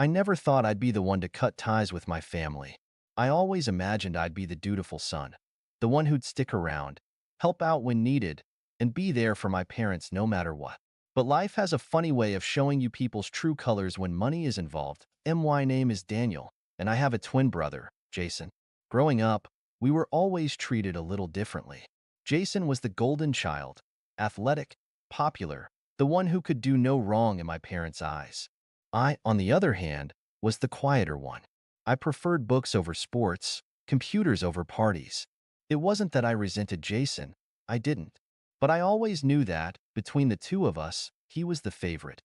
I never thought I'd be the one to cut ties with my family. I always imagined I'd be the dutiful son, the one who'd stick around, help out when needed, and be there for my parents no matter what. But life has a funny way of showing you people's true colors when money is involved. My name is Daniel, and I have a twin brother, Jason. Growing up, we were always treated a little differently. Jason was the golden child, athletic, popular, the one who could do no wrong in my parents' eyes. I, on the other hand, was the quieter one. I preferred books over sports, computers over parties. It wasn't that I resented Jason, I didn't. But I always knew that, between the two of us, he was the favorite.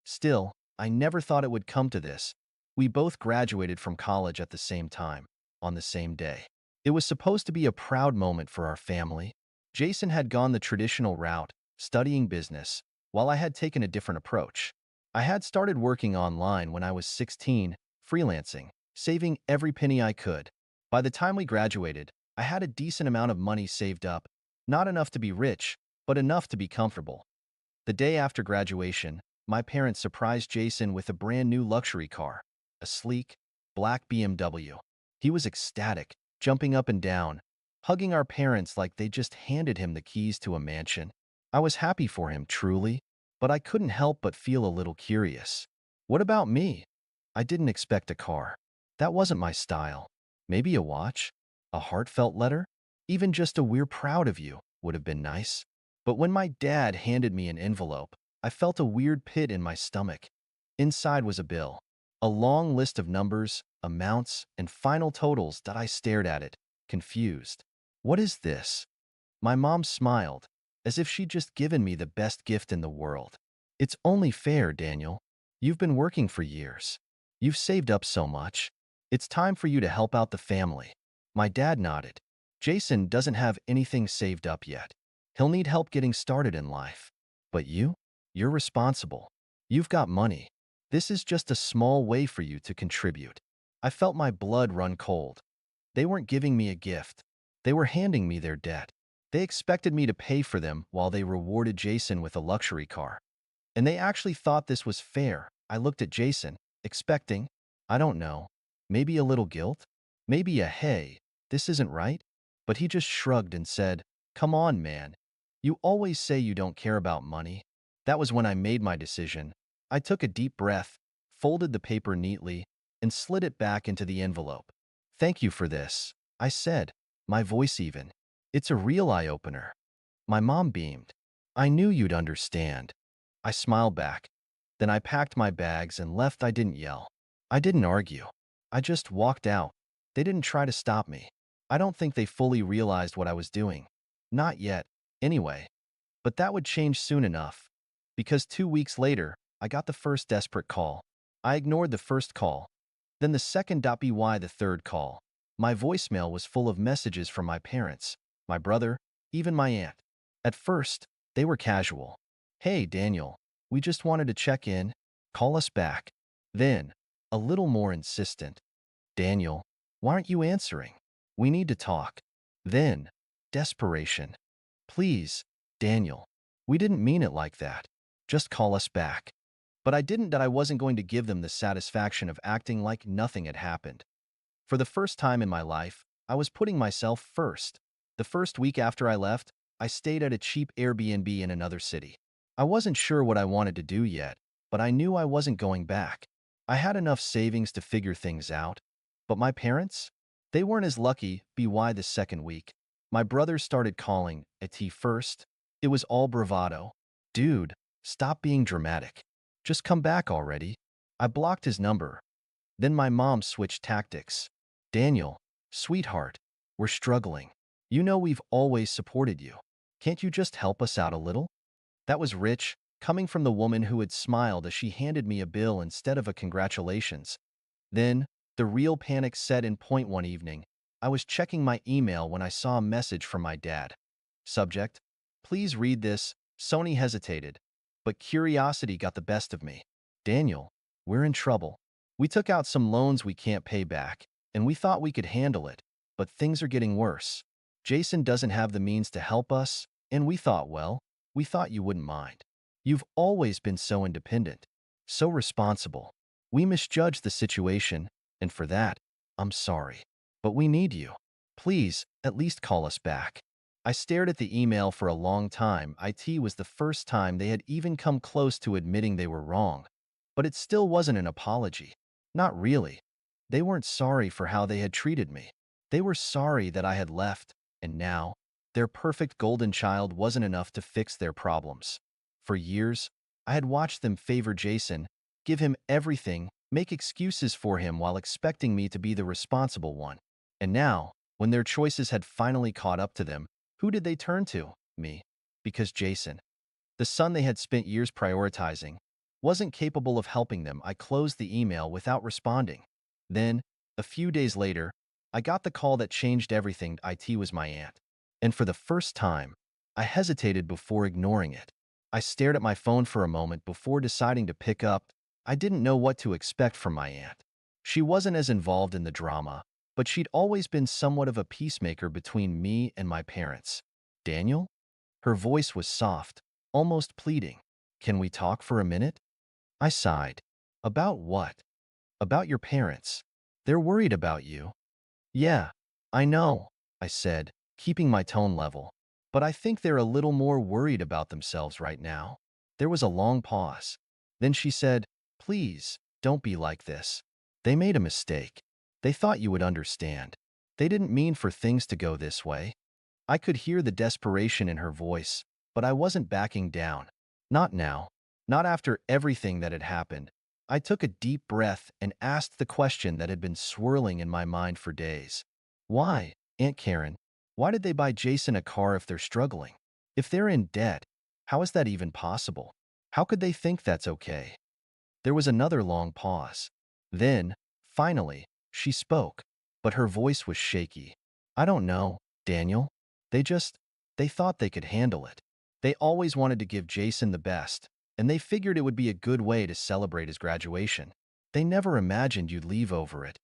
Still, I never thought it would come to this. We both graduated from college at the same time, on the same day. It was supposed to be a proud moment for our family. Jason had gone the traditional route, studying business, while I had taken a different approach. I had started working online when I was 16, freelancing, saving every penny I could. By the time we graduated, I had a decent amount of money saved up, not enough to be rich, but enough to be comfortable. The day after graduation, my parents surprised Jason with a brand new luxury car, a sleek, black BMW. He was ecstatic, jumping up and down, hugging our parents like they just handed him the keys to a mansion. I was happy for him, truly, but I couldn't help but feel a little curious. What about me? I didn't expect a car. That wasn't my style. Maybe a watch? A heartfelt letter? Even just a "we're proud of you" would have been nice. But when my dad handed me an envelope, I felt a weird pit in my stomach. Inside was a bill, a long list of numbers, amounts, and final totals that I stared at it, confused. What is this? My mom smiled, as if she'd just given me the best gift in the world. It's only fair, Daniel. You've been working for years. You've saved up so much. It's time for you to help out the family. My dad nodded. Jason doesn't have anything saved up yet. He'll need help getting started in life. But you? You're responsible. You've got money. This is just a small way for you to contribute. I felt my blood run cold. They weren't giving me a gift. They were handing me their debt. They expected me to pay for them while they rewarded Jason with a luxury car. And they actually thought this was fair. I looked at Jason, expecting, I don't know, maybe a little guilt? Maybe a "hey, this isn't right?" But he just shrugged and said, "Come on, man. You always say you don't care about money." That was when I made my decision. I took a deep breath, folded the paper neatly, and slid it back into the envelope. "Thank you for this," I said, my voice even. "It's a real eye-opener." My mom beamed. "I knew you'd understand." I smiled back. Then I packed my bags and left. I didn't yell. I didn't argue. I just walked out. They didn't try to stop me. I don't think they fully realized what I was doing. Not yet, anyway. But that would change soon enough. Because 2 weeks later, I got the first desperate call. I ignored the first call. Then the second. By the third call, my voicemail was full of messages from my parents, my brother, even my aunt. At first, they were casual. "Hey, Daniel, we just wanted to check in. Call us back." Then, a little more insistent. "Daniel, why aren't you answering? We need to talk." Then, desperation. "Please, Daniel, we didn't mean it like that. Just call us back." But I didn't. That I wasn't going to give them the satisfaction of acting like nothing had happened. For the first time in my life, I was putting myself first. The first week after I left, I stayed at a cheap Airbnb in another city. I wasn't sure what I wanted to do yet, but I knew I wasn't going back. I had enough savings to figure things out. But my parents? They weren't as lucky. The second week, my brothers started calling at first. It was all bravado. "Dude, stop being dramatic. Just come back already." I blocked his number. Then my mom switched tactics. "Daniel, sweetheart, we're struggling. You know we've always supported you. Can't you just help us out a little?" That was rich, coming from the woman who had smiled as she handed me a bill instead of a congratulations. Then, the real panic set in. One evening, I was checking my email when I saw a message from my dad. Subject: "Please read this." Sony hesitated, but curiosity got the best of me. "Daniel, we're in trouble. We took out some loans we can't pay back, and we thought we could handle it, but things are getting worse. Jason doesn't have the means to help us, and we thought you wouldn't mind. You've always been so independent, so responsible. We misjudged the situation, and for that, I'm sorry. But we need you. Please, at least call us back. I stared at the email for a long time. It was the first time they had even come close to admitting they were wrong. But it still wasn't an apology. Not really. They weren't sorry for how they had treated me. They were sorry that I had left, and now, their perfect golden child wasn't enough to fix their problems. For years, I had watched them favor Jason, give him everything, make excuses for him while expecting me to be the responsible one. And now, when their choices had finally caught up to them, who did they turn to? Me. Because Jason, the son they had spent years prioritizing, wasn't capable of helping them. I closed the email without responding. Then, a few days later, I got the call that changed everything. It was my aunt. And for the first time, I hesitated before ignoring it. I stared at my phone for a moment before deciding to pick up. I didn't know what to expect from my aunt. She wasn't as involved in the drama, but she'd always been somewhat of a peacemaker between me and my parents. Daniel? Her voice was soft, almost pleading. Can we talk for a minute? I sighed. About what? About your parents. They're worried about you. Yeah, I know, I said, keeping my tone level. But I think they're a little more worried about themselves right now. There was a long pause. Then she said, please, don't be like this. They made a mistake. They thought you would understand. They didn't mean for things to go this way. I could hear the desperation in her voice, but I wasn't backing down. Not now. Not after everything that had happened. I took a deep breath and asked the question that had been swirling in my mind for days. Why, Aunt Karen? Why did they buy Jason a car if they're struggling? If they're in debt, how is that even possible? How could they think that's okay? There was another long pause. Then, finally, she spoke, but her voice was shaky. I don't know, Daniel. They just, they thought they could handle it. They always wanted to give Jason the best, and they figured it would be a good way to celebrate his graduation. They never imagined you'd leave over it.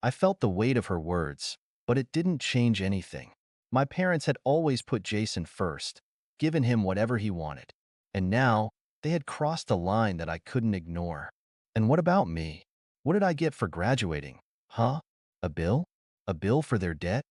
I felt the weight of her words, but it didn't change anything. My parents had always put Jason first, given him whatever he wanted. And now, they had crossed a line that I couldn't ignore. And what about me? What did I get for graduating? Huh? A bill? A bill for their debt?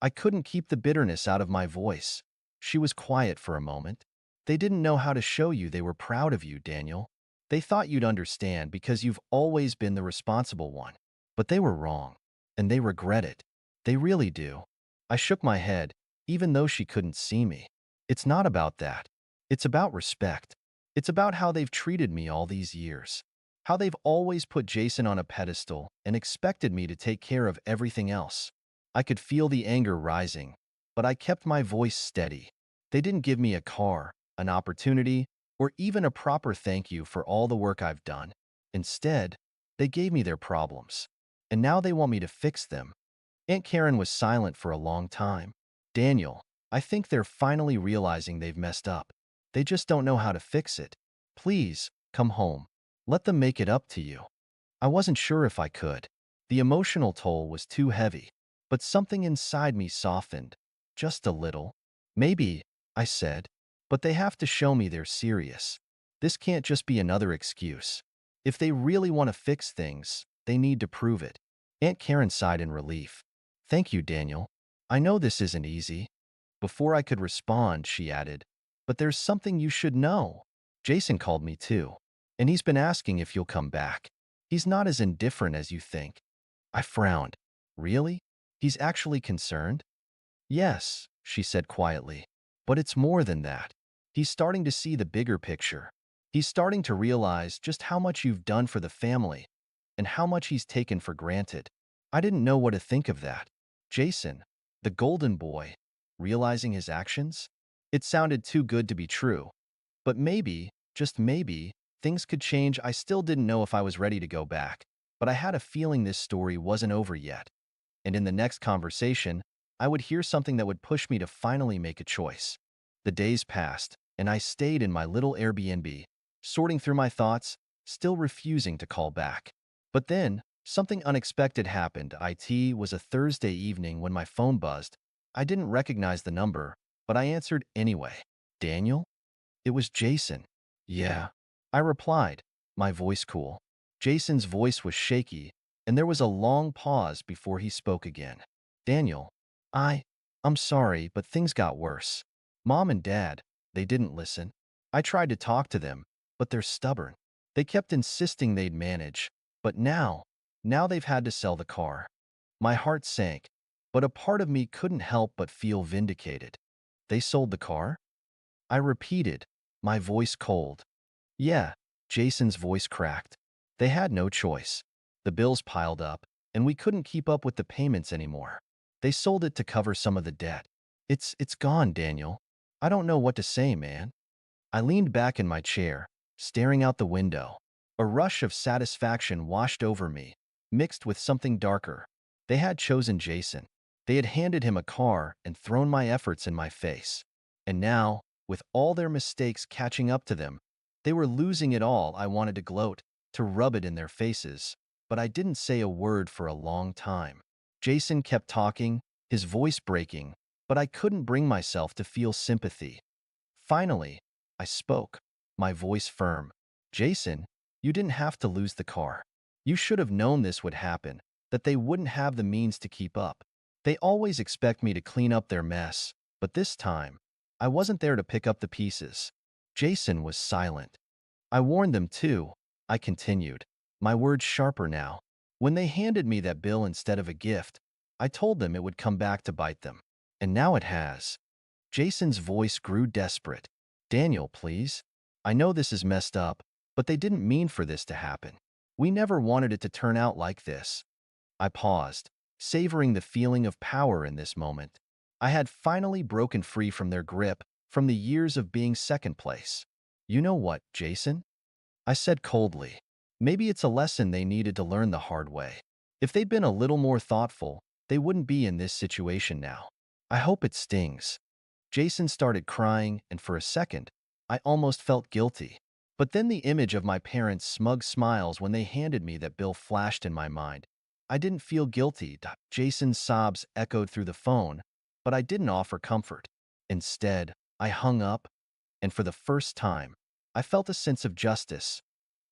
I couldn't keep the bitterness out of my voice. She was quiet for a moment. They didn't know how to show you they were proud of you, Daniel. They thought you'd understand because you've always been the responsible one. But they were wrong. And they regret it. They really do. I shook my head, even though she couldn't see me. It's not about that. It's about respect. It's about how they've treated me all these years. How they've always put Jason on a pedestal and expected me to take care of everything else. I could feel the anger rising, but I kept my voice steady. They didn't give me a car, an opportunity, or even a proper thank you for all the work I've done. Instead, they gave me their problems. And now they want me to fix them. Aunt Karen was silent for a long time. Daniel, I think they're finally realizing they've messed up. They just don't know how to fix it. Please, come home. Let them make it up to you. I wasn't sure if I could. The emotional toll was too heavy. But something inside me softened. Just a little. Maybe, I said. But they have to show me they're serious. This can't just be another excuse. If they really want to fix things, they need to prove it. Aunt Karen sighed in relief. Thank you, Daniel. I know this isn't easy. Before I could respond, she added, but there's something you should know. Jason called me too, and he's been asking if you'll come back. He's not as indifferent as you think. I frowned. Really? He's actually concerned? Yes, she said quietly. But it's more than that. He's starting to see the bigger picture. He's starting to realize just how much you've done for the family and how much he's taken for granted. I didn't know what to think of that. Jason, the golden boy, realizing his actions? It sounded too good to be true. But maybe, just maybe, things could change. I still didn't know if I was ready to go back, but I had a feeling this story wasn't over yet. And in the next conversation, I would hear something that would push me to finally make a choice. The days passed, and I stayed in my little Airbnb, sorting through my thoughts, still refusing to call back. But then, something unexpected happened. It was a Thursday evening when my phone buzzed. I didn't recognize the number, but I answered anyway. Daniel? It was Jason. Yeah. I replied, my voice cool. Jason's voice was shaky, and there was a long pause before he spoke again. Daniel, I, I'm sorry, but things got worse. Mom and Dad, they didn't listen. I tried to talk to them, but they're stubborn. They kept insisting they'd manage, but now they've had to sell the car. My heart sank, but a part of me couldn't help but feel vindicated. They sold the car? I repeated, my voice cold. Yeah, Jason's voice cracked. They had no choice. The bills piled up, and we couldn't keep up with the payments anymore. They sold it to cover some of the debt. It's gone, Daniel. I don't know what to say, man. I leaned back in my chair, staring out the window. A rush of satisfaction washed over me, mixed with something darker. They had chosen Jason. They had handed him a car and thrown my efforts in my face. And now, with all their mistakes catching up to them, they were losing it all. I wanted to gloat, to rub it in their faces, but I didn't say a word for a long time. Jason kept talking, his voice breaking, but I couldn't bring myself to feel sympathy. Finally, I spoke, my voice firm. Jason, you didn't have to lose the car. You should have known this would happen, that they wouldn't have the means to keep up. They always expect me to clean up their mess, but this time, I wasn't there to pick up the pieces. Jason was silent. I warned them too, I continued, my words sharper now. When they handed me that bill instead of a gift, I told them it would come back to bite them. And now it has. Jason's voice grew desperate. Daniel, please. I know this is messed up, but they didn't mean for this to happen. We never wanted it to turn out like this. I paused, savoring the feeling of power in this moment. I had finally broken free from their grip, from the years of being second place. You know what, Jason? I said coldly. Maybe it's a lesson they needed to learn the hard way. If they'd been a little more thoughtful, they wouldn't be in this situation now. I hope it stings. Jason started crying, and for a second, I almost felt guilty. But then the image of my parents' smug smiles when they handed me that bill flashed in my mind. I didn't feel guilty. Jason's sobs echoed through the phone, but I didn't offer comfort. Instead, I hung up, and for the first time, I felt a sense of justice.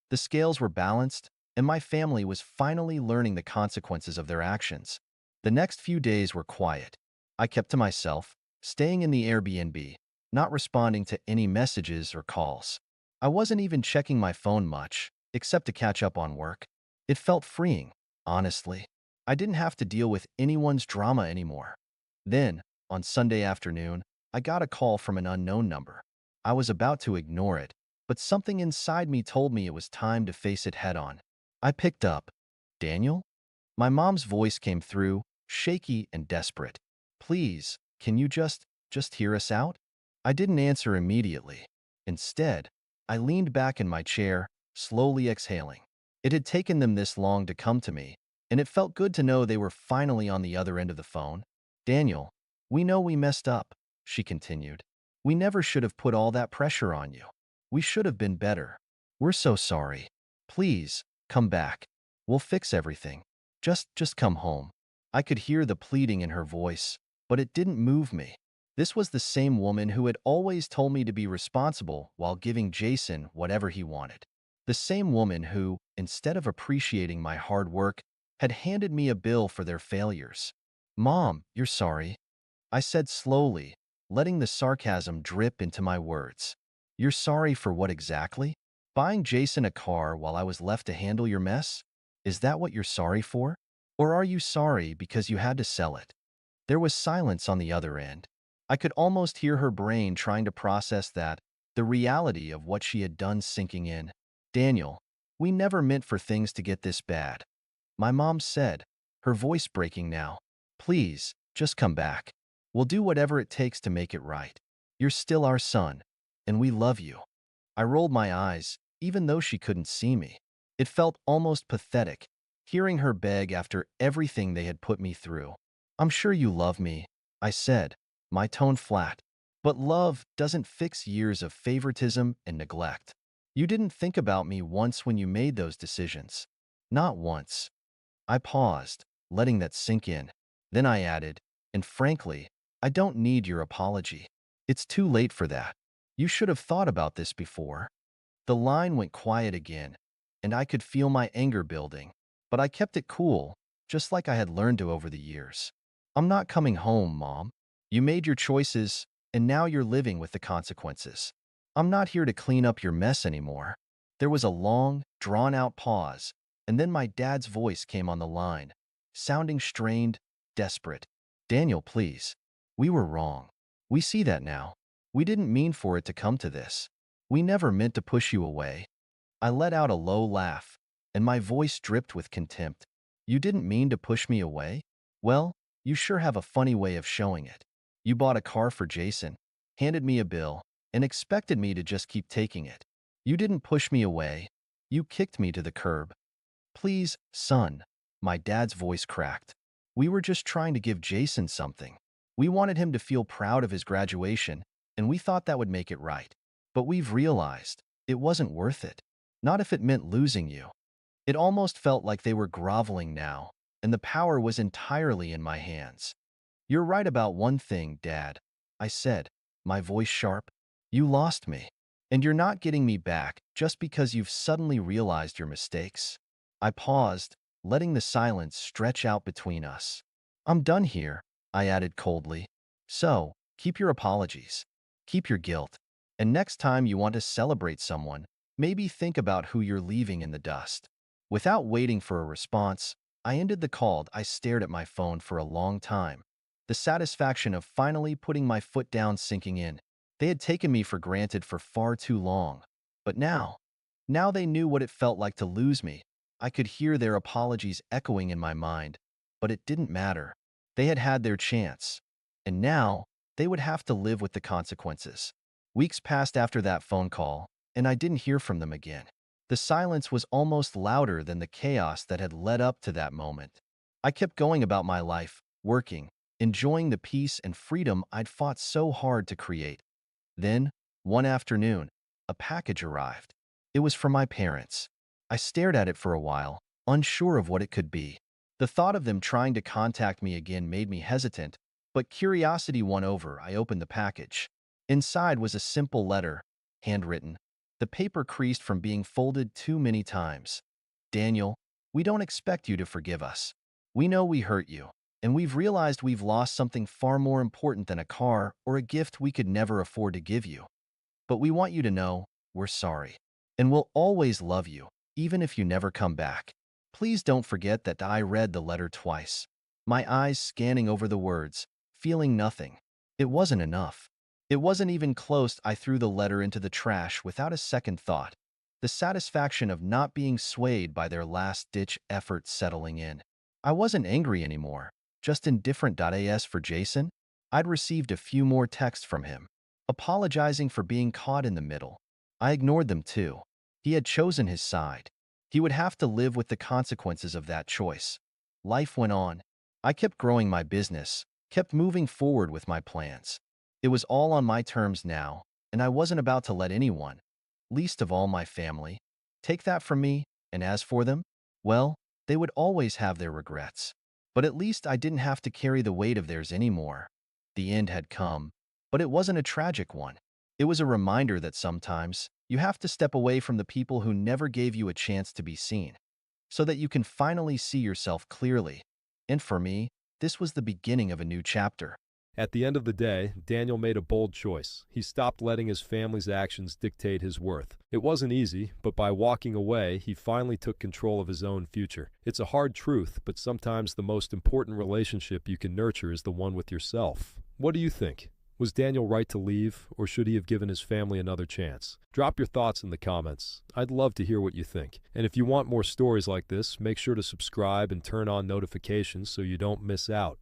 The scales were balanced, and my family was finally learning the consequences of their actions. The next few days were quiet. I kept to myself, staying in the Airbnb, not responding to any messages or calls. I wasn't even checking my phone much, except to catch up on work. It felt freeing, honestly. I didn't have to deal with anyone's drama anymore. Then, on Sunday afternoon, I got a call from an unknown number. I was about to ignore it, but something inside me told me it was time to face it head-on. I picked up. Daniel? My mom's voice came through, shaky and desperate. Please, can you just hear us out? I didn't answer immediately. Instead, I leaned back in my chair, slowly exhaling. It had taken them this long to come to me, and it felt good to know they were finally on the other end of the phone. Daniel, we know we messed up, she continued. We never should have put all that pressure on you. We should have been better. We're so sorry. Please, come back. We'll fix everything. Just come home. I could hear the pleading in her voice, but it didn't move me. This was the same woman who had always told me to be responsible while giving Jason whatever he wanted. The same woman who, instead of appreciating my hard work, had handed me a bill for their failures. Mom, you're sorry, I said slowly, letting the sarcasm drip into my words. You're sorry for what exactly? Buying Jason a car while I was left to handle your mess? Is that what you're sorry for? Or are you sorry because you had to sell it? There was silence on the other end. I could almost hear her brain trying to process that, the reality of what she had done sinking in. Daniel, we never meant for things to get this bad. My mom said, her voice breaking now. Please, just come back. We'll do whatever it takes to make it right. You're still our son, and we love you. I rolled my eyes, even though she couldn't see me. It felt almost pathetic, hearing her beg after everything they had put me through. I'm sure you love me, I said, my tone flat. But love doesn't fix years of favoritism and neglect. You didn't think about me once when you made those decisions. Not once. I paused, letting that sink in. Then I added, and frankly, I don't need your apology. It's too late for that. You should have thought about this before. The line went quiet again, and I could feel my anger building. But I kept it cool, just like I had learned to over the years. I'm not coming home, Mom. You made your choices, and now you're living with the consequences. I'm not here to clean up your mess anymore. There was a long, drawn-out pause, and then my dad's voice came on the line, sounding strained, desperate. Daniel, please. We were wrong. We see that now. We didn't mean for it to come to this. We never meant to push you away. I let out a low laugh, and my voice dripped with contempt. You didn't mean to push me away? Well, you sure have a funny way of showing it. You bought a car for Jason, handed me a bill, and expected me to just keep taking it. You didn't push me away. You kicked me to the curb. Please, son. My dad's voice cracked. We were just trying to give Jason something. We wanted him to feel proud of his graduation, and we thought that would make it right. But we've realized it wasn't worth it. Not if it meant losing you. It almost felt like they were groveling now, and the power was entirely in my hands. You're right about one thing, Dad, I said, my voice sharp. You lost me, and you're not getting me back just because you've suddenly realized your mistakes. I paused, letting the silence stretch out between us. I'm done here, I added coldly. So, keep your apologies. Keep your guilt. And next time you want to celebrate someone, maybe think about who you're leaving in the dust. Without waiting for a response, I ended the call. I stared at my phone for a long time. The satisfaction of finally putting my foot down sinking in. They had taken me for granted for far too long. But now they knew what it felt like to lose me. I could hear their apologies echoing in my mind, but it didn't matter. They had had their chance, and now they would have to live with the consequences. Weeks passed after that phone call, and I didn't hear from them again. The silence was almost louder than the chaos that had led up to that moment. I kept going about my life, working, enjoying the peace and freedom I'd fought so hard to create. Then, one afternoon, a package arrived. It was from my parents. I stared at it for a while, unsure of what it could be. The thought of them trying to contact me again made me hesitant, but curiosity won over. I opened the package. Inside was a simple letter, handwritten, the paper creased from being folded too many times. Daniel, we don't expect you to forgive us. We know we hurt you, and we've realized we've lost something far more important than a car or a gift we could never afford to give you. But we want you to know we're sorry, and we'll always love you, even if you never come back. Please don't forget that. I read the letter twice, my eyes scanning over the words, feeling nothing. It wasn't enough. It wasn't even close. I threw the letter into the trash without a second thought, the satisfaction of not being swayed by their last-ditch effort settling in. I wasn't angry anymore, just indifferent. As for Jason, I'd received a few more texts from him, apologizing for being caught in the middle. I ignored them too. He had chosen his side. He would have to live with the consequences of that choice. Life went on. I kept growing my business, kept moving forward with my plans. It was all on my terms now, and I wasn't about to let anyone, least of all my family, take that from me. And as for them, well, they would always have their regrets. But at least I didn't have to carry the weight of theirs anymore. The end had come, but it wasn't a tragic one. It was a reminder that sometimes you have to step away from the people who never gave you a chance to be seen, so that you can finally see yourself clearly. And for me, this was the beginning of a new chapter. At the end of the day, Daniel made a bold choice. He stopped letting his family's actions dictate his worth. It wasn't easy, but by walking away, he finally took control of his own future. It's a hard truth, but sometimes the most important relationship you can nurture is the one with yourself. What do you think? Was Daniel right to leave, or should he have given his family another chance? Drop your thoughts in the comments. I'd love to hear what you think. And if you want more stories like this, make sure to subscribe and turn on notifications so you don't miss out.